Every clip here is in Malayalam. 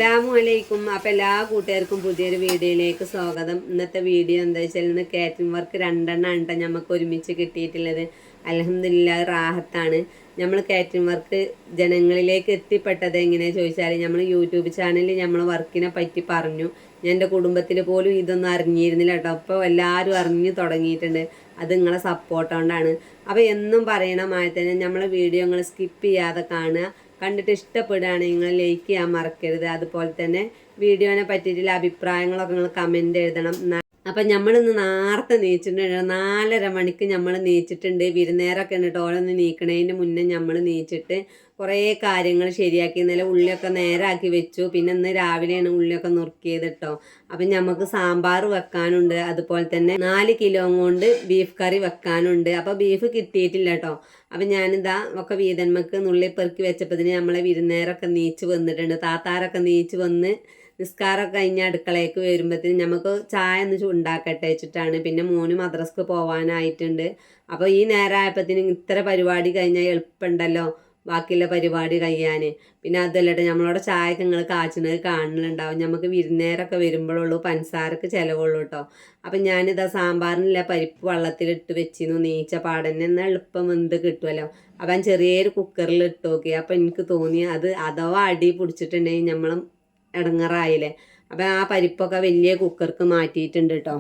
അസ്സലാമലൈക്കും. അപ്പോൾ എല്ലാ കൂട്ടുകാർക്കും പുതിയൊരു വീഡിയോയിലേക്ക് സ്വാഗതം. ഇന്നത്തെ വീഡിയോ എന്താ വെച്ചാൽ ഇന്ന് കാറ്ററിംഗ് വർക്ക് 2 എണ്ണമാണ് കേട്ടോ നമുക്ക് ഒരുമിച്ച് കിട്ടിയിട്ടുള്ളത്. അൽഹംദുലില്ലാഹ് റാഹത്താണ്. നമ്മൾ കാറ്ററിംഗ് വർക്ക് ജനങ്ങളിലേക്ക് എത്തിപ്പെട്ടത് എങ്ങനെയാണെന്ന് ചോദിച്ചാൽ നമ്മൾ യൂട്യൂബ് ചാനലിൽ നമ്മൾ വർക്കിനെ പറ്റി പറഞ്ഞു. ഞാൻ എൻ്റെ കുടുംബത്തിൽ പോലും ഇതൊന്നും അറിഞ്ഞിരുന്നില്ല കേട്ടോ. അപ്പോൾ എല്ലാവരും അറിഞ്ഞു തുടങ്ങിയിട്ടുണ്ട്. അത് നിങ്ങളെ സപ്പോർട്ട് കൊണ്ടാണ്. അപ്പോൾ എന്നും പറയണമായി തന്നെ നമ്മളെ വീഡിയോ നിങ്ങൾ സ്കിപ്പ് ചെയ്യാതെ കാണുക. കണ്ടിട്ട് ഇഷ്ടപ്പെടുകയാണെങ്കിൽ നിങ്ങൾ ലൈക്ക് ചെയ്യാൻ മറക്കരുത്. അതുപോലെ തന്നെ വീഡിയോനെ പറ്റിയിട്ടുള്ള അഭിപ്രായങ്ങളൊക്കെ നിങ്ങൾ കമൻറ്റ് എഴുതണം. അപ്പം നമ്മളിന്ന് നേരത്തെ നീച്ചിട്ടുണ്ട്. 4:30 മണിക്ക് നമ്മൾ നീച്ചിട്ടുണ്ട്. വിരുന്നേരമൊക്കെ ഉണ്ട്. ഓരോന്ന് നീക്കണതിന് മുന്നേ നമ്മൾ നീച്ചിട്ട് കുറേ കാര്യങ്ങൾ ശരിയാക്കി. ഇന്നലെ ഉള്ളിയൊക്കെ നേരാക്കി വെച്ചു. പിന്നെ ഇന്ന് രാവിലെയാണ് ഉള്ളിയൊക്കെ നുറുക്കിയത് കേട്ടോ. അപ്പം നമുക്ക് സാമ്പാർ വെക്കാനുണ്ട്. അതുപോലെ തന്നെ 4 കിലോ കൊണ്ട് ബീഫ് കറി വെക്കാനുണ്ട്. അപ്പോൾ ബീഫ് കിട്ടിയിട്ടില്ല കേട്ടോ. അപ്പം ഞാനിതാ ഒക്കെ വീതന്മക്ക് നുള്ളി പെറുക്കി വെച്ചപ്പോഴത്തേന് നമ്മളെ വിരുന്നേരമൊക്കെ നീച്ച് വന്നിട്ടുണ്ട്. താത്താരൊക്കെ നീച്ച് വന്ന് നിസ്കാരമൊക്കെ കഴിഞ്ഞ് അടുക്കളയ്ക്ക് വരുമ്പോഴത്തേന് നമുക്ക് ചായ ഒന്ന് ഉണ്ടാക്കട്ടെ വെച്ചിട്ടാണ്. പിന്നെ മോന് മദ്രസക്ക് പോകാനായിട്ടുണ്ട്. അപ്പോൾ ഈ നേരമായപ്പോഴത്തേന് ഇത്ര പരിപാടി കഴിഞ്ഞാൽ എളുപ്പമുണ്ടല്ലോ ബാക്കിയുള്ള പരിപാടി കഴിയാൻ. പിന്നെ അതല്ലട്ടെ നമ്മളോട് ചായക്ക് നിങ്ങൾ കാച്ചുന്നത് കാണുന്നുണ്ടാവും. നമുക്ക് വിരുന്നേരമൊക്കെ വരുമ്പോഴുള്ളൂ പഞ്ചസാരക്ക് ചിലവുള്ളൂ കേട്ടോ. അപ്പം ഞാനിതാ സാമ്പാറിനുള്ള പരിപ്പ് വെള്ളത്തിലിട്ട് വെച്ചിരുന്നു. നീച്ച പാടന്നെ എന്നാൽ എളുപ്പം വെന്ത് കിട്ടുമല്ലോ. അപ്പം ചെറിയൊരു കുക്കറിൽ ഇട്ട് നോക്കി. അപ്പം എനിക്ക് തോന്നി അത് അഥവാ അടി പിടിച്ചിട്ടുണ്ടെങ്കിൽ നമ്മൾ ഇടങ്ങറായില്ലേ. അപ്പം ആ പരിപ്പൊക്കെ വലിയ കുക്കർക്ക് മാറ്റിയിട്ടുണ്ട് കേട്ടോ.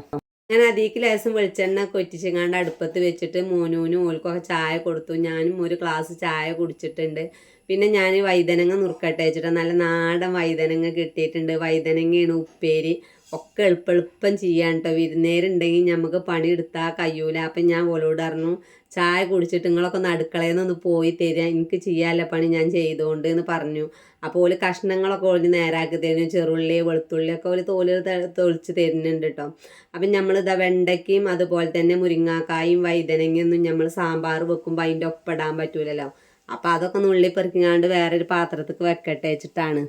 ഞാൻ അതിലേക്ക് ലേശം വെളിച്ചെണ്ണ കൊറ്റിച്ചങ്ങാണ്ട് അടുപ്പത്ത് വെച്ചിട്ട് മോനൂനും ഓൽക്കൊക്കെ ചായ കൊടുത്തു. ഞാനും ഒരു ഗ്ലാസ് ചായ കുടിച്ചിട്ടുണ്ട്. പിന്നെ ഞാൻ വൈതനങ്ങ നുറുക്കട്ടെ വെച്ചിട്ട് നല്ല നാടൻ വൈതനങ്ങ കിട്ടിയിട്ടുണ്ട്. വൈതനങ്ങയാണ് ഉപ്പേരി. ഒക്കെ എളുപ്പം ചെയ്യാൻ കേട്ടോ. വിരുന്നേരുണ്ടെങ്കിൽ നമുക്ക് പണിയെടുത്താൽ കഴിയൂല. അപ്പം ഞാൻ ഓലോട് പറഞ്ഞു ചായ കുടിച്ചിട്ട് നിങ്ങളൊക്കെ ഒന്ന് അടുക്കളയിൽ നിന്ന് പോയി തരിക, എനിക്ക് ചെയ്യാനുള്ള പണി ഞാൻ ചെയ്തുകൊണ്ട് എന്ന് പറഞ്ഞു. അപ്പോൾ ഓല് കഷ്ണങ്ങളൊക്കെ ഓല് നേരാക്കി തരുന്നു. ചെറുള്ളി വെളുത്തുള്ളിയൊക്കെ ഓല് തൊളിച്ച് തരുന്നുണ്ട് കേട്ടോ. അപ്പം നമ്മളിതാ വെണ്ടയ്ക്കയും അതുപോലെ തന്നെ മുരിങ്ങാക്കായും വൈതനങ്ങയൊന്നും നമ്മൾ സാമ്പാർ വെക്കുമ്പോൾ അതിൻ്റെ ഒപ്പം ഇടാൻ പറ്റൂലല്ലോ. അപ്പോൾ അതൊക്കെ നുള്ളി പെറുക്കിങ്ങാണ്ട് വേറൊരു പാത്രത്തേക്ക് വെക്കട്ടെ വെച്ചിട്ടാണ്.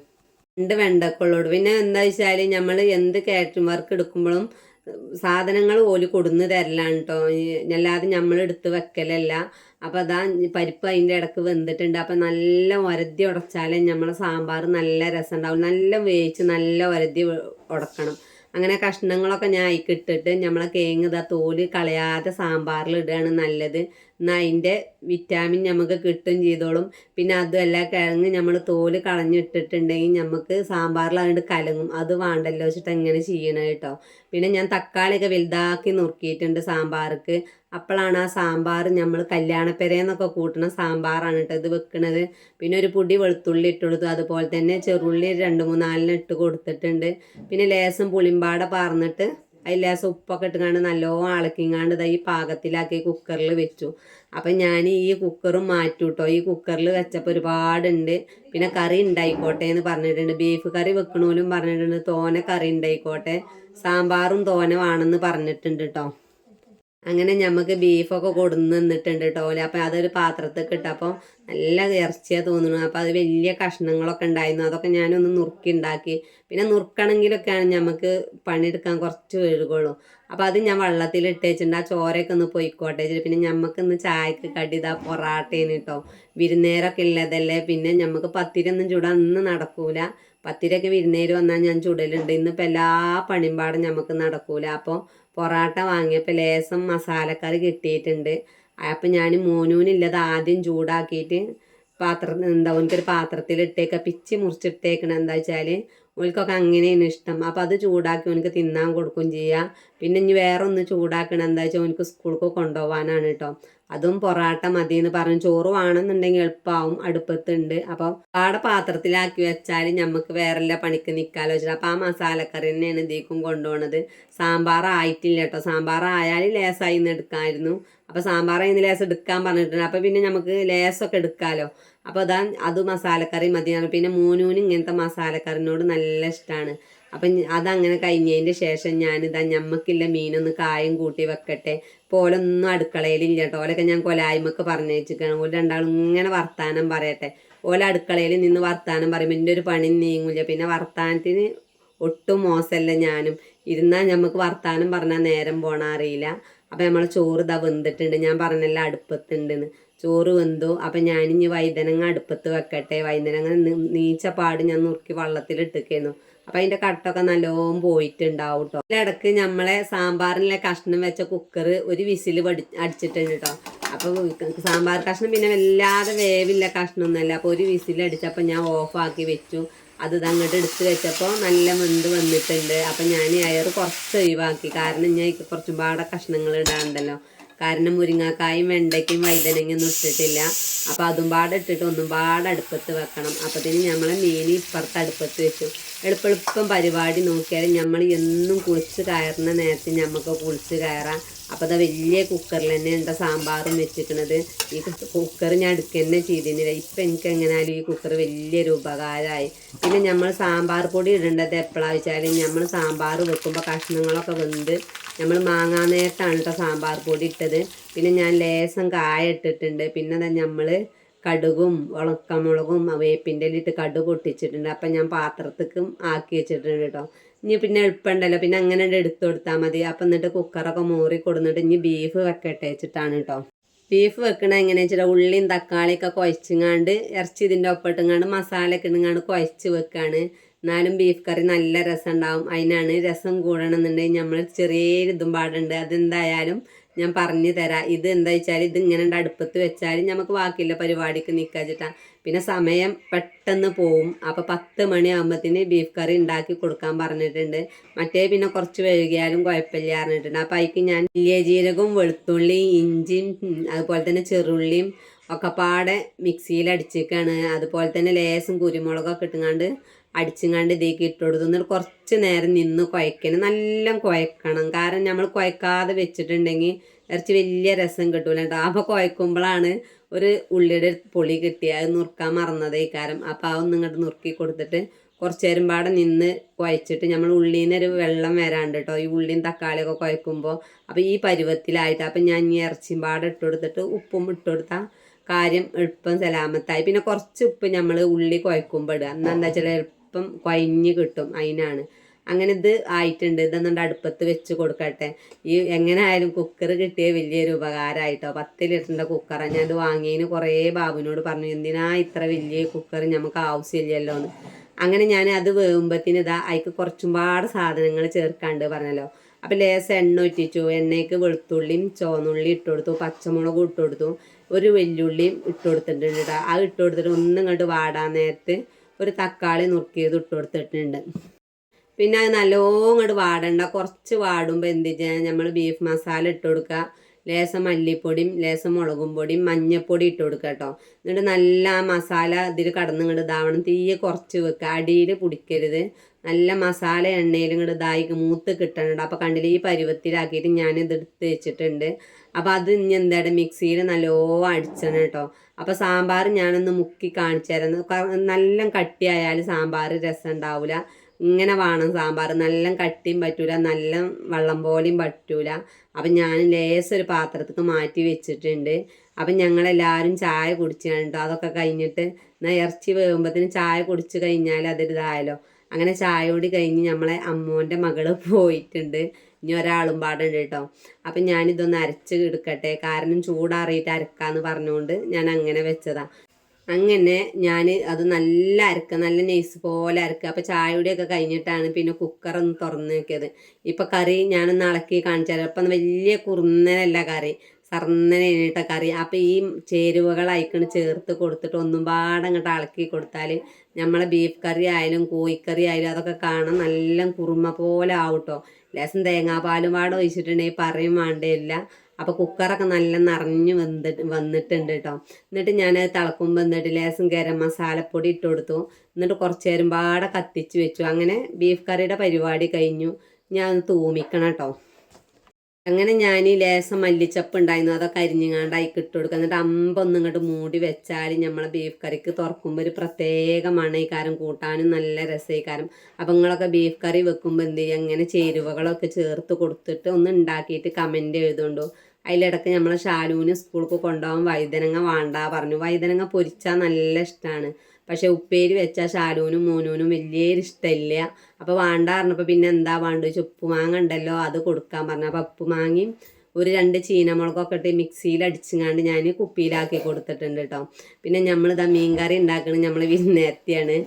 2 വെണ്ടക്കുള്ളൂ. പിന്നെ എന്താ വെച്ചാൽ നമ്മൾ എന്ത് കാറ്ററിംഗ് വർക്ക് എടുക്കുമ്പോഴും സാധനങ്ങൾ ഓല് കൊടുന്ന് തരലാണ് കേട്ടോ. അല്ലാതെ നമ്മൾ എടുത്ത് വെക്കലല്ല. അപ്പോൾ അതാ പരിപ്പ് അതിൻ്റെ ഇടക്ക് വെന്തിട്ടുണ്ട്. അപ്പം നല്ല ഒരതി ഉടച്ചാലേ നമ്മളെ സാമ്പാർ നല്ല രസം ഉണ്ടാവും. നല്ല വേവിച്ച് നല്ല ഒരതി ഉടക്കണം. അങ്ങനെ കഷ്ണങ്ങളൊക്കെ ഞാൻ അതിക്കിട്ടിട്ട് നമ്മളെ കേങ്ങ് ഇതാ തോല് കളയാതെ സാമ്പാറിൽ ഇടുകയാണ് നല്ലത്. എന്നാൽ അതിൻ്റെ വിറ്റാമിൻ നമുക്ക് കിട്ടും ചെയ്തോളും. പിന്നെ അതുമല്ല കിഴങ്ങ് നമ്മൾ തോല് കളഞ്ഞിട്ടിട്ടുണ്ടെങ്കിൽ നമുക്ക് സാമ്പാറിൽ അതുകൊണ്ട് കലങ്ങും. അത് വേണ്ടല്ലോ വെച്ചിട്ട് എങ്ങനെ ചെയ്യണം കേട്ടോ. പിന്നെ ഞാൻ തക്കാളിയൊക്കെ വലുതാക്കി നുറുക്കിയിട്ടുണ്ട് സാമ്പാർക്ക്. അപ്പോഴാണ് ആ സാമ്പാർ നമ്മൾ കല്യാണപ്പെരേന്നൊക്കെ കൂട്ടുന്ന സാമ്പാറാണ് കേട്ടോ ഇത് വെക്കുന്നത്. പിന്നെ ഒരു പൊടി വെളുത്തുള്ളി ഇട്ട് കൊടുത്തു. അതുപോലെ തന്നെ ചെറുള്ളി 2-3-4 ഇട്ട് കൊടുത്തിട്ടുണ്ട്. പിന്നെ ലേശം പുളിമ്പാട പാർന്നിട്ട് അതിൽ ലേശം ഉപ്പൊക്കെ ഇട്ടുകൊണ്ട് നല്ലോണം ഇളക്കിങ്ങാണ്ട് ഇതാ ഈ പാകത്തിലാക്കി കുക്കറിൽ വെച്ചു. അപ്പം ഞാൻ ഈ കുക്കറും മാറ്റും കേട്ടോ. ഈ കുക്കറിൽ വെച്ചപ്പോൾ ഒരുപാടുണ്ട്. പിന്നെ കറി ഉണ്ടായിക്കോട്ടെ എന്ന് പറഞ്ഞിട്ടുണ്ട്. ബീഫ് കറി വെക്കണോലും പറഞ്ഞിട്ടുണ്ട് തോനെ കറി ഉണ്ടായിക്കോട്ടെ, സാമ്പാറും തോനെ വേണമെന്ന് പറഞ്ഞിട്ടുണ്ട് കേട്ടോ. അങ്ങനെ നമുക്ക് ബീഫൊക്കെ കൊടുന്ന് നിന്നിട്ടുണ്ട് കേട്ടോ. അപ്പോൾ അതൊരു പാത്രത്തേക്ക് ഇട്ടപ്പോൾ നല്ല ഇറച്ചിയാണ് തോന്നുന്നു. അപ്പോൾ അത് വലിയ കഷ്ണങ്ങളൊക്കെ ഉണ്ടായിരുന്നു. അതൊക്കെ ഞാനൊന്ന് നുറുക്കി ഉണ്ടാക്കി. പിന്നെ നുറുക്കണമെങ്കിലൊക്കെയാണ് നമുക്ക് പണിയെടുക്കാൻ കുറച്ച് വഴുകുള്ളൂ. അപ്പോൾ അത് ഞാൻ വെള്ളത്തിലിട്ട് വെച്ചിട്ടുണ്ട്. ആ ചോരയൊക്കെ ഒന്ന് പൊയ്ക്കോട്ടെ വെച്ചിട്ട്. പിന്നെ നമുക്കിന്ന് ചായക്ക് കടി ഇതാ പൊറാട്ടേന് കേട്ടോ. വിരുന്നേരമൊക്കെ ഉള്ളതല്ലേ. പിന്നെ നമുക്ക് പത്തിരി ഒന്നും ചൂടാൻ ഇന്ന് നടക്കൂല. പത്തിരിയൊക്കെ വിരുന്നേര് വന്നാൽ ഞാൻ ചുടലുണ്ട്. ഇന്നിപ്പോൾ എല്ലാ പണിമ്പാടും നമുക്ക് നടക്കൂല. അപ്പോൾ പൊറാട്ട വാങ്ങിയപ്പോൾ ലേശം മസാലക്കറി കിട്ടിയിട്ടുണ്ട്. അപ്പം ഞാൻ മോനൂനില്ലത് ആദ്യം ചൂടാക്കിയിട്ട് ഓനിക്കൊരു പാത്രത്തിലിട്ടേക്ക പിച്ചി മുറിച്ചിട്ടേക്കണം. എന്താ വെച്ചാൽ ഓൽക്കൊക്കെ അങ്ങനെയാണ് ഇഷ്ടം. അപ്പോൾ അത് ചൂടാക്കി ഓനിക്ക് തിന്നാൻ കൊടുക്കുകയും ചെയ്യുക. പിന്നെ ഇനി വേറെ ഒന്ന് ചൂടാക്കണം. എന്താ വെച്ചാൽ ഓനിക്ക് സ്കൂൾക്ക് കൊണ്ടുപോകാനാണ് കേട്ടോ. അതും പൊറാട്ട മതി എന്ന് പറഞ്ഞു. ചോറ് വേണമെന്നുണ്ടെങ്കിൽ എളുപ്പമാവും, അടുപ്പത്തുണ്ട്. അപ്പോൾ ആടെ പാത്രത്തിലാക്കി വെച്ചാൽ നമുക്ക് വേറെല്ല പണിക്ക് നിൽക്കാമല്ലോ വെച്ചിട്ട്. അപ്പോൾ ആ മസാലക്കറി തന്നെയാണ് ഇതിലേക്കും കൊണ്ടുപോകണത്. സാമ്പാർ ആയിട്ടില്ല കേട്ടോ. സാമ്പാർ ആയാൽ ലേസായി നിന്ന് എടുക്കാമായിരുന്നു. അപ്പോൾ സാമ്പാർ ഇന്ന് ലേസം എടുക്കാൻ പറഞ്ഞിട്ടുണ്ട്. അപ്പോൾ പിന്നെ നമുക്ക് ലേസൊക്കെ എടുക്കാമല്ലോ. അപ്പോൾ അത് മസാലക്കറി മതിയാണ്. പിന്നെ മോനൂന് ഇങ്ങനത്തെ മസാലക്കറിനോട് നല്ല ഇഷ്ടമാണ്. അപ്പം അതങ്ങനെ കഴിഞ്ഞതിൻ്റെ ശേഷം ഞാനിതാ ഞമ്മക്കില്ല മീനൊന്ന് കായം കൂട്ടി വെക്കട്ടെ. ഇപ്പോൾ ഓലൊന്നും അടുക്കളയിലില്ല കേട്ടോ. ഓലൊക്കെ ഞാൻ കൊലായ്മക്ക് പറഞ്ഞേച്ചിരിക്കുകയാണ്. ഓല് രണ്ടാളും ഇങ്ങനെ വർത്താനം പറയട്ടെ. ഓല അടുക്കളയിൽ നിന്ന് വർത്താനം പറയുമ്പോൾ എൻ്റെ ഒരു പണി നീങ്ങില്ല. പിന്നെ വർത്താനത്തിന് ഒട്ടും മോശമല്ല ഞാനും. ഇരുന്നാൽ നമുക്ക് വർത്താനം പറഞ്ഞാൽ നേരം പോണ അറിയില്ല. അപ്പോൾ നമ്മൾ ചോറ് ഇതാ വെന്തിട്ടുണ്ട്. ഞാൻ പറഞ്ഞല്ലോ അടുപ്പത്തുണ്ടെന്ന്. ചോറ് വെന്തു. അപ്പം ഞാനിനി വൈതനങ്ങ അടുപ്പത്ത് വെക്കട്ടെ. വൈതനങ്ങ നീച്ചപ്പാട് ഞാൻ നുറുക്കി വെള്ളത്തിലിട്ടിരിക്കുന്നു. അപ്പം അതിൻ്റെ കട്ടൊക്കെ നല്ലോണം പോയിട്ടുണ്ടാവും കേട്ടോ. ഇടയ്ക്ക് നമ്മളെ സാമ്പാറിനുള്ള കഷ്ണം വെച്ച കുക്കർ ഒരു വിസിൽ അടിച്ചിട്ടുണ്ട് കേട്ടോ. അപ്പോൾ സാമ്പാർ കഷ്ണം പിന്നെ വല്ലാതെ വേവില്ല കഷ്ണമൊന്നുമല്ല. അപ്പോൾ ഒരു വിസിൽ അടിച്ചപ്പോൾ ഞാൻ ഓഫാക്കി വെച്ചു. അത് അങ്ങോട്ട് എടുത്ത് വെച്ചപ്പോൾ നല്ല വെന്ത് വന്നിട്ടുണ്ട്. അപ്പം ഞാൻ അയർ കുറച്ച് ഒഴിവാക്കി. കാരണം ഞാൻ കുറച്ചും പാടെ കഷ്ണങ്ങൾ ഇടാറുണ്ടല്ലോ. കാരണം മുരിങ്ങാക്കായും വെണ്ടയ്ക്കും വൈതനങ്ങയൊന്നും ഇട്ടിട്ടില്ല. അപ്പോൾ അതും പാടെ ഇട്ടിട്ട് ഒന്നും പാടെ അടുപ്പത്ത് വെക്കണം. അപ്പത്തിന് നമ്മൾ മീൻ ഇപ്പുറത്ത് അടുപ്പത്ത് വെച്ചു. എളുപ്പം പരിപാടി നോക്കിയാൽ നമ്മൾ എന്നും കുളിച്ച് കയറുന്ന നേരത്തെ നമുക്ക് കുളിച്ച് കയറാം. അപ്പോൾ അത് വലിയ കുക്കറിൽ തന്നെ ഉണ്ട് സാമ്പാറും വെച്ചിരിക്കുന്നത്. ഈ കുക്കർ ഞാൻ എടുക്കുക തന്നെ ചെയ്തിരുന്നില്ല. ഇപ്പം എനിക്ക് എങ്ങനെയാലും ഈ കുക്കർ വലിയൊരു ഉപകാരമായി. പിന്നെ നമ്മൾ സാമ്പാർ പൊടി ഇടേണ്ടത് എപ്പോഴാണെന്ന് വെച്ചാൽ നമ്മൾ സാമ്പാർ വെക്കുമ്പോൾ കഷ്ണങ്ങളൊക്കെ വെന്ത് നമ്മൾ മാങ്ങാ നേരത്താണ് കേട്ടോ സാമ്പാർ പൊടി ഇട്ടത്. പിന്നെ ഞാൻ ലേസം കായ ഇട്ടിട്ടുണ്ട്. പിന്നെ നമ്മൾ കടുകും ഉണക്കമുളകും വേപ്പിൻ്റെ ഇട്ട് കടുക് പൊട്ടിച്ചിട്ടുണ്ട്. അപ്പം ഞാൻ പാത്രത്തേക്കും ആക്കി വെച്ചിട്ടുണ്ട് കേട്ടോ. ഇനി പിന്നെ എളുപ്പമുണ്ടല്ലോ, പിന്നെ അങ്ങനെ എടുത്തു കൊടുത്താൽ മതി. അപ്പം എന്നിട്ട് കുക്കറൊക്കെ മൂറി കൊടുന്നിട്ട് ഇനി ബീഫ് വെക്കട്ടെ വെച്ചിട്ടാണ് കേട്ടോ. ബീഫ് വെക്കണ എങ്ങനെയാ വെച്ചാൽ ഉള്ളിയും തക്കാളിയൊക്കെ കുഴച്ചിങ്ങാണ്ട് ഇറച്ചി ഇതിൻ്റെ ഒപ്പിട്ടിങ്ങാണ്ട് മസാല ഒക്കെ ഇങ്ങാണ്ട് കുഴച്ച് വെക്കാണ്. എന്നാലും ബീഫ് കറി നല്ല രസം ഉണ്ടാവും. അതിനാണ് രസം കൂടണമെന്നുണ്ടെങ്കിൽ നമ്മൾ ചെറിയൊരു ഇതും പാടുണ്ട്. അതെന്തായാലും ഞാൻ പറഞ്ഞു തരാം. ഇത് എന്താ വെച്ചാൽ ഇത് ഇങ്ങനെ അടുപ്പത്ത് വെച്ചാൽ നമുക്ക് ബാക്കിയുള്ള പരിപാടിക്ക് നിൽക്കാച്ചിട്ടാണ്. പിന്നെ സമയം പെട്ടെന്ന് പോവും. അപ്പോൾ 10 മണിയാകുമ്പോഴത്തേന് ബീഫ് കറി ഉണ്ടാക്കി കൊടുക്കാൻ പറഞ്ഞിട്ടുണ്ട്. മറ്റേ പിന്നെ കുറച്ച് വൈകിയാലും കുഴപ്പമില്ല പറഞ്ഞിട്ടുണ്ട്. അപ്പോൾ അതിക്ക് ഞാൻ വലിയ ജീരകവും വെളുത്തുള്ളിയും ഇഞ്ചിയും അതുപോലെ തന്നെ ചെറുള്ളിയും ഒക്കെ പാടെ മിക്സിയിൽ അടിച്ചേക്കാണ്. അതുപോലെ തന്നെ ലേസും കുരുമുളകൊക്കെ ഇട്ടുങ്ങാണ്ട് അടിച്ചുങ്ങാണ്ട് ഇതിലേക്ക് ഇട്ട് കൊടുത്തു. എന്നിട്ട് കുറച്ച് നേരം നിന്ന് കുഴക്കണം. നല്ല കുഴക്കണം. കാരണം നമ്മൾ കുഴക്കാതെ വെച്ചിട്ടുണ്ടെങ്കിൽ ഇറച്ചി വലിയ രസം കിട്ടൂല കേട്ടോ. അപ്പോൾ കുഴക്കുമ്പോഴാണ് ഒരു ഉള്ളിയുടെ പൊളി കിട്ടിയ അത് നുറുക്കാൻ മറന്നതേ കാരണം. അപ്പോൾ അതൊന്നും ഇങ്ങോട്ട് നുറുക്കി കൊടുത്തിട്ട് കുറച്ച് നേരം പാടെ നിന്ന് കുഴച്ചിട്ട് നമ്മൾ ഉള്ളിൽ നിന്നൊരു വെള്ളം വരാണ്ട് കേട്ടോ ഈ ഉള്ളിയും തക്കാളിയൊക്കെ കുഴക്കുമ്പോൾ. അപ്പോൾ ഈ പരുവത്തിലായിട്ട് അപ്പം ഞാൻ ഈ ഇറച്ചിയും പാടെ ഇട്ട് കൊടുത്തിട്ട് ഉപ്പും ഇട്ട് കൊടുത്താൽ കാര്യം എളുപ്പം സലാമത്തായി. പിന്നെ കുറച്ച് ഉപ്പ് നമ്മൾ ഉള്ളി കുഴക്കുമ്പോൾ ഇടുക. എന്നാൽ എന്താ വെച്ചാൽ എളുപ്പം കുഴഞ്ഞ് കിട്ടും. അതിനാണ് അങ്ങനെ ഇത് ആയിട്ടുണ്ട്. ഇതെന്നുണ്ട് അടുപ്പത്ത് വെച്ച് കൊടുക്കട്ടെ. ഈ എങ്ങനെ ആയാലും കുക്കർ കിട്ടിയ വലിയൊരു ഉപകാരമായിട്ടോ. 10 ലിറ്ററിൻ്റെ കുക്കറാണ്. ഞാൻ ഇത് വാങ്ങിയതിന് കുറേ ബാബുവിനോട് പറഞ്ഞു എന്തിനാ ഇത്ര വലിയ കുക്കർ നമുക്ക് ആവശ്യമില്ലല്ലോ എന്ന്. അങ്ങനെ ഞാൻ അത് വേകുമ്പോഴത്തേന് ഇതാ അതിക്ക് കുറച്ചും പാട് സാധനങ്ങൾ ചേർക്കാണ്ട് പറഞ്ഞല്ലോ. അപ്പോൾ ലേസം എണ്ണ ഒറ്റിച്ചു. എണ്ണയ്ക്ക് വെളുത്തുള്ളിയും ചുവന്നുള്ളി ഇട്ട് കൊടുത്തു, പച്ചമുളകും ഇട്ട് കൊടുത്തു, ഒരു വെല്ലുള്ളിയും ഇട്ട് കൊടുത്തിട്ടുണ്ട് കേട്ടോ. അത് ഇട്ട് കൊടുത്തിട്ട് ഒന്നും ഇങ്ങോട്ട് വാടാൻ നേരത്ത് ഒരു തക്കാളി നുറുക്കിയത് ഇട്ട് കൊടുത്തിട്ടുണ്ട്. പിന്നെ അത് നല്ലോണം ഇങ്ങോട്ട് വാടണ്ട. കുറച്ച് വാടുമ്പോൾ എന്ത് ചെയ്യാൻ നമ്മൾ ബീഫ് മസാല ഇട്ട് കൊടുക്കുക. ലേസം മല്ലിപ്പൊടിയും ലേസം മുളകും പൊടിയും മഞ്ഞൾപ്പൊടി ഇട്ട് കൊടുക്കുക കേട്ടോ. എന്നിട്ട് നല്ല മസാല ഇതിൽ കടന്ന് ഇങ്ങോട്ട് ഇതാവണം. തീയെ കുറച്ച് വെക്കുക. അടിയിൽ പിടിക്കരുത്. നല്ല മസാല എണ്ണയിൽ ഇങ്ങോട്ട് ഇതായി മൂത്ത് കിട്ടണുണ്ട്. അപ്പോൾ കണ്ടില്ല ഈ പരുവത്തിലാക്കിയിട്ട് ഞാനിത് എടുത്ത് വെച്ചിട്ടുണ്ട്. അപ്പോൾ അത് ഇനി എന്താണ് മിക്സിയിൽ നല്ലോണം അടിച്ചണം കേട്ടോ. അപ്പോൾ സാമ്പാർ ഞാനൊന്ന് മുക്കി കാണിച്ചു തരാം. നല്ല കട്ടിയായാൽ സാമ്പാർ രസം ഉണ്ടാവില്ല. ഇങ്ങനെ വേണം സാമ്പാർ. നല്ല കട്ടിയും പറ്റൂല, നല്ല വെള്ളം പോലെയും പറ്റൂല. അപ്പം ഞാൻ ലേശം ഒരു പാത്രത്തേക്ക് മാറ്റി വെച്ചിട്ടുണ്ട്. അപ്പം ഞങ്ങളെല്ലാവരും ചായ കുടിച്ചിട്ടോ. അതൊക്കെ കഴിഞ്ഞിട്ട് എന്നാൽ ഇറച്ചി വേകുമ്പോഴത്തേന് ചായ കുടിച്ച് കഴിഞ്ഞാൽ അതൊരിതായാലോ. അങ്ങനെ ചായ കൂടി കഴിഞ്ഞ് നമ്മളെ അമ്മോൻ്റെ മകള് പോയിട്ടുണ്ട്. ഇനി ഒരാളും പാടുണ്ട് കേട്ടോ. അപ്പം ഞാനിതൊന്ന് അരച്ച് എടുക്കട്ടെ. കാരണം ചൂടാറിയിട്ട് അരക്കാന്ന് പറഞ്ഞുകൊണ്ട് ഞാൻ അങ്ങനെ വെച്ചതാണ്. അങ്ങനെ ഞാൻ അത് നല്ല അരക്കുക, നല്ല നെയ്സ് പോലെ അരക്കുക. അപ്പോൾ ചായയുടെയൊക്കെ കഴിഞ്ഞിട്ടാണ് പിന്നെ കുക്കറൊന്ന് തുറന്ന് നോക്കിയത്. ഇപ്പം കറി ഞാനൊന്ന് ഇളക്കി കാണിച്ചാൽ അപ്പം വലിയ കുറുന്നനല്ല കറി, സർന്നനായിട്ട കറി. അപ്പോൾ ഈ ചേരുവകൾ അയക്കണ് ചേർത്ത് കൊടുത്തിട്ട് ഒന്നും പാടെ അങ്ങോട്ട് ഇളക്കി കൊടുത്താൽ നമ്മളെ ബീഫ് കറി ആയാലും കോഴിക്കറി ആയാലും അതൊക്കെ കാണാൻ നല്ല കുറുമ പോലെ ആവട്ടോ. ലേശം തേങ്ങാപ്പാലും പാടെ ഒഴിച്ചിട്ടുണ്ടെങ്കിൽ പറയും വേണ്ടയില്ല. അപ്പോൾ കുക്കറൊക്കെ നല്ല നിറഞ്ഞ് വന്നിട്ടുണ്ട് കേട്ടോ. എന്നിട്ട് ഞാനത് തിളക്കുമ്പോൾ എന്നിട്ട് ലേശം ഗരം മസാലപ്പൊടി ഇട്ട് കൊടുത്തു. എന്നിട്ട് കുറച്ച് നേരം പാടെ കത്തിച്ച് വെച്ചു. അങ്ങനെ ബീഫ് കറിയുടെ പരിപാടി കഴിഞ്ഞു. ഞാൻ തൂമിക്കണം കേട്ടോ. അങ്ങനെ ഞാൻ ഈ ലേശം മല്ലിച്ചപ്പ് ഉണ്ടായിരുന്നു, അതൊക്കെ അരിഞ്ഞങ്ങാണ്ട് അതിക്ക് ഇട്ട് കൊടുക്കുക. എന്നിട്ട് അമ്പൊന്നും ഇങ്ങോട്ട് മൂടി വെച്ചാൽ നമ്മളെ ബീഫ് കറിക്ക് തുറക്കുമ്പോൾ ഒരു പ്രത്യേക മണയിക്കാരം, കൂട്ടാനും നല്ല രസയിക്കാരം. അപ്പം നിങ്ങളൊക്കെ ബീഫ് കറി വെക്കുമ്പോൾ എന്ത് ചെയ്യുക, അങ്ങനെ ചേരുവകളൊക്കെ ചേർത്ത് കൊടുത്തിട്ട് ഒന്ന് ഉണ്ടാക്കിയിട്ട് കമൻറ്റ് എഴുതുകൊണ്ടു. അതിലിടയ്ക്ക് നമ്മളെ ഷാലൂന് സ്കൂൾക്ക് കൊണ്ടുപോകാൻ വഴുതനങ്ങ വേണ്ട പറഞ്ഞു. വഴുതനങ്ങ പൊരിച്ചാൽ നല്ല ഇഷ്ടമാണ്. പക്ഷെ ഉപ്പേരി വെച്ചാൽ ഷാലൂനും മോനൂനും വലിയൊരു ഇഷ്ടമില്ല. അപ്പോൾ വേണ്ട പറഞ്ഞപ്പോൾ പിന്നെ എന്താ വേണ്ട വെച്ചാൽ ഉപ്പുമാങ്ങ ഉണ്ടല്ലോ അത് കൊടുക്കാൻ പറഞ്ഞു. അപ്പോൾ ഉപ്പുമാങ്ങയും ഒരു 2 ചീനമുളകൊക്കെ ഇട്ട് മിക്സിയിൽ അടിച്ചങ്ങാണ്ട് ഞാൻ കുപ്പിയിലാക്കി കൊടുത്തിട്ടുണ്ട് കേട്ടോ. പിന്നെ നമ്മളിതാ മീൻ കറി ഉണ്ടാക്കുന്നത് നമ്മൾ വിരുന്നേരത്തിയാണ്.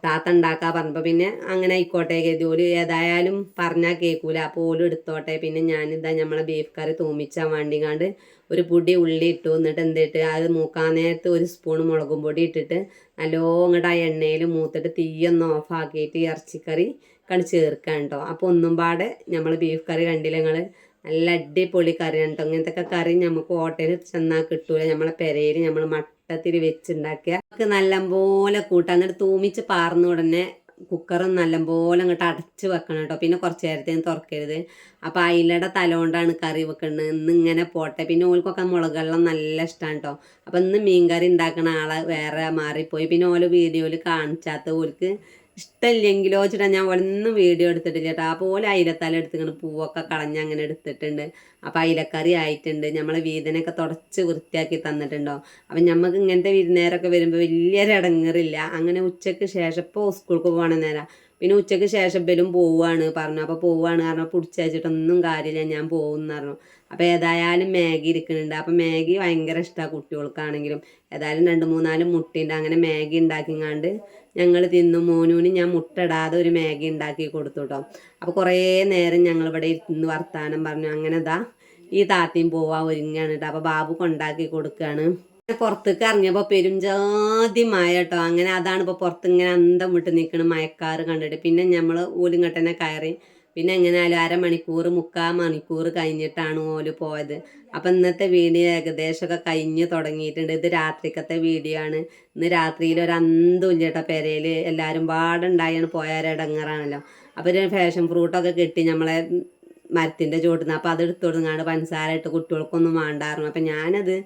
താത്ത ഉണ്ടാക്കാൻ പറഞ്ഞപ്പോൾ പിന്നെ അങ്ങനെ ആയിക്കോട്ടെ ജോലി ഏതായാലും പറഞ്ഞാൽ കേൾക്കൂല, അപ്പോൾ ഓലും എടുത്തോട്ടെ. പിന്നെ ഞാനിതാ നമ്മളെ ബീഫ് കറി തൂമിച്ചാൻ വേണ്ടിങ്ങാണ്ട് ഒരു പൊടി ഉള്ളി ഇട്ടു. എന്നിട്ട് എന്തിട്ട് അത് മൂക്കാൻ നേരത്ത് ഒരു സ്പൂൺ മുളകും പൊടി ഇട്ടിട്ട് നല്ലോണം ഇങ്ങോട്ട് ആ എണ്ണയിൽ മൂത്തിട്ട് തീയൊന്ന് ഓഫാക്കിയിട്ട് ഇറച്ചിക്കറി കണ്ട് ചേർക്കാൻ കേട്ടോ. അപ്പോൾ ഒന്നും പാടെ നമ്മൾ ബീഫ് കറി കണ്ടില്ല നിങ്ങൾ, നല്ല അടിപൊളി കറിയാണ് കേട്ടോ. ഇങ്ങനത്തെ കറി നമുക്ക് ഹോട്ടലിൽ ചെന്നാൽ കിട്ടൂല, നമ്മളെ പെരയിൽ നമ്മൾ മട്ടത്തിൽ വെച്ചുണ്ടാക്കിയ നമുക്ക് നല്ലപോലെ കൂട്ടാം. എന്നിട്ട് തൂമിച്ച് പാർന്ന ഉടനെ കുക്കറും നല്ലപോലെ അങ്ങോട്ട് അടച്ച് വെക്കണം കേട്ടോ. പിന്നെ കുറച്ച് നേരത്തേന് തുറക്കരുത്. അപ്പോൾ അയിലയുടെ തല കൊണ്ടാണ് കറി വെക്കുന്നത്. ഇന്ന് ഇങ്ങനെ പോട്ടെ. പിന്നെ ഓൽക്കൊക്കെ മുളക് വെള്ളം നല്ല ഇഷ്ടമാണ് കേട്ടോ. അപ്പോൾ ഇന്ന് മീൻ കറി ഉണ്ടാക്കുന്ന ആളെ വേറെ മാറിപ്പോയി. പിന്നെ ഓല് വീഡിയോയിൽ കാണിച്ചാത്ത ഓൽക്ക് ഇഷ്ടമില്ലെങ്കിലോ വെച്ചിട്ടാ ഞാൻ ഒന്നും വീഡിയോ എടുത്തിട്ടില്ല കേട്ടോ. അപ്പോൾ ഓല അയിലത്തല എടുത്തിങ്ങനെ പൂവൊക്കെ കളഞ്ഞ് അങ്ങനെ എടുത്തിട്ടുണ്ട്. അപ്പോൾ അയിലക്കറി ആയിട്ടുണ്ട്. നമ്മളെ വീതനൊക്കെ തുടച്ച് വൃത്തിയാക്കി തന്നിട്ടുണ്ടോ. അപ്പം നമുക്ക് ഇങ്ങനത്തെ വിരുന്നേരമൊക്കെ വരുമ്പോൾ വലിയൊരു ഇടങ്ങറില്ല. അങ്ങനെ ഉച്ചയ്ക്ക് ശേഷം ഇപ്പോൾ സ്കൂൾക്ക് പോകണ നേരം പിന്നെ ഉച്ചയ്ക്ക് ശേഷം ബലും പോവുകയാണ് പറഞ്ഞു. അപ്പോൾ പോവുകയാണ് കാരണം പിടിച്ചയച്ചിട്ടൊന്നും കാര്യമില്ല, ഞാൻ പോകുമെന്ന് പറഞ്ഞു. അപ്പോൾ ഏതായാലും മാഗി ഇരിക്കുന്നുണ്ട്. അപ്പോൾ മാഗി ഭയങ്കര ഇഷ്ടമാണ് കുട്ടികൾക്കാണെങ്കിലും. ഏതായാലും 2-3-4 മുട്ടയുണ്ട്. അങ്ങനെ മാഗി ഉണ്ടാക്കിങ്ങാണ്ട് ഞങ്ങൾ തിന്നു. മോനൂന് ഞാൻ മുട്ട ഇടാതെ ഒരു മാഗി ഉണ്ടാക്കി കൊടുത്തു കേട്ടോ. അപ്പോൾ കുറേ നേരം ഞങ്ങളിവിടെ ഇരുന്ന് വർത്താനം പറഞ്ഞു. അങ്ങനെ ഇതാ ഈ താത്തയും പോവാൻ ഒരുങ്ങാണ് കേട്ടോ. അപ്പോൾ ബാബു കൊണ്ടാക്കി കൊടുക്കുകയാണ്. പുറത്തേക്ക് ഇറങ്ങിയപ്പോൾ പെരുംജാതി മഴ കേട്ടോ. അങ്ങനെ അതാണ് ഇപ്പോൾ പുറത്ത് ഇങ്ങനെ അന്തം വിട്ട് നിൽക്കണം മഴക്കാറ് കണ്ടിട്ട്. പിന്നെ നമ്മൾ ഓലിങ്ങട്ടനെ കയറി. പിന്നെ എങ്ങനെയായാലും 1/2 മണിക്കൂർ കഴിഞ്ഞിട്ടാണ് ഓല് പോയത്. അപ്പം ഇന്നത്തെ വീഡിയോ ഏകദേശമൊക്കെ കഴിഞ്ഞ് തുടങ്ങിയിട്ടുണ്ട്. ഇത് രാത്രിക്കത്തെ വീഡിയോ ആണ്. ഇന്ന് രാത്രിയിൽ ഒരു അന്തം ഇല്ല കേട്ടോ. പെരയിൽ എല്ലാവരും പാടുണ്ടായാണ് പോയാലിടങ്ങറാണല്ലോ. അപ്പോൾ ഒരു ഫാഷൻ ഫ്രൂട്ടൊക്കെ കിട്ടി നമ്മളെ മരത്തിൻ്റെ ചോട്ടുനിന്ന്. അപ്പോൾ അത് എടുത്തു കൊടുങ്ങാണ്ട് പഞ്ചസാര ഇട്ട് കുട്ടികൾക്കൊന്നും വേണ്ടായിരുന്നു. അപ്പം ഞാനത്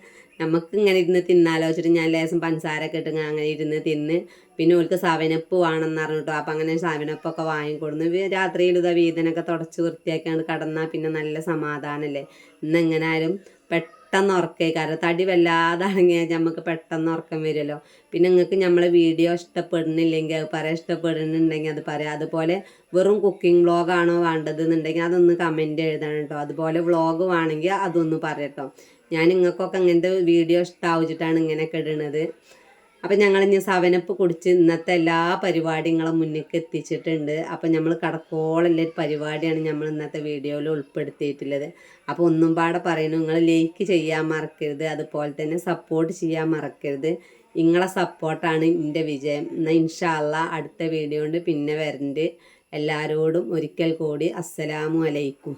നമുക്ക് ഇങ്ങനെ ഇരുന്ന് തിന്നാലോ വെച്ചിട്ട് ഞാൻ ലേശം പഞ്ചസാരൊക്കെ ഇട്ട് അങ്ങനെ ഇരുന്ന് തിന്ന്. പിന്നെ ഓൾക്ക് സവനപ്പ് വേണമെന്ന് പറഞ്ഞിട്ടോ. അപ്പം അങ്ങനെ സവനപ്പൊക്കെ വാങ്ങിക്കൊടുന്നു. രാത്രിയിൽ ഇതാ വീതനൊക്കെ തുടച്ച് വൃത്തിയാക്കിയാണ്ട് കടന്നാൽ പിന്നെ നല്ല സമാധാനമല്ലേ. ഇന്നെങ്ങനായാലും പെട്ടെന്ന് ഉറക്കേ കാരണം തടി വല്ലാതാണെങ്കിൽ നമുക്ക് പെട്ടെന്ന് ഉറക്കം വരുമല്ലോ. പിന്നെ നിങ്ങൾക്ക് നമ്മളെ വീഡിയോ ഇഷ്ടപ്പെടുന്നില്ലെങ്കിൽ അത് പറയാം, ഇഷ്ടപ്പെടുന്നുണ്ടെങ്കിൽ അത് പറയാം. അതുപോലെ വെറും കുക്കിംഗ് വ്ളോഗാണോ വേണ്ടതെന്നുണ്ടെങ്കിൽ അതൊന്ന് കമൻറ്റ് എഴുതണം കേട്ടോ. അതുപോലെ വ്ളോഗ് വേണമെങ്കിൽ അതൊന്ന് പറയട്ടോ. ഞാൻ നിങ്ങൾക്കൊക്കെ അങ്ങനത്തെ വീഡിയോ ഇഷ്ടമാവിച്ചിട്ടാണ് ഇങ്ങനെയൊക്കെ ഇടുന്നത്. അപ്പം ഞങ്ങളിനി സവനപ്പ് കുടിച്ച് ഇന്നത്തെ എല്ലാ പരിപാടികളും മുന്നിലേക്ക് എത്തിച്ചിട്ടുണ്ട്. അപ്പം നമ്മൾ കടക്കോളല്ലേ പരിപാടിയാണ് നമ്മൾ ഇന്നത്തെ വീഡിയോയിൽ ഉൾപ്പെടുത്തിയിട്ടുള്ളത്. അപ്പോൾ ഒന്നും പാടെ പറയുന്നു, നിങ്ങൾ ലൈക്ക് ചെയ്യാൻ മറക്കരുത്, അതുപോലെ തന്നെ സപ്പോർട്ട് ചെയ്യാൻ മറക്കരുത്. നിങ്ങളെ സപ്പോർട്ടാണ് എൻ്റെ വിജയം. എന്നാൽ ഇൻഷാ അല്ലാഹ് അടുത്ത വീഡിയോ കൊണ്ട് പിന്നെ വരുന്നുണ്ട്. എല്ലാവരോടും ഒരിക്കൽ കൂടി അസ്സലാമു അലൈക്കും.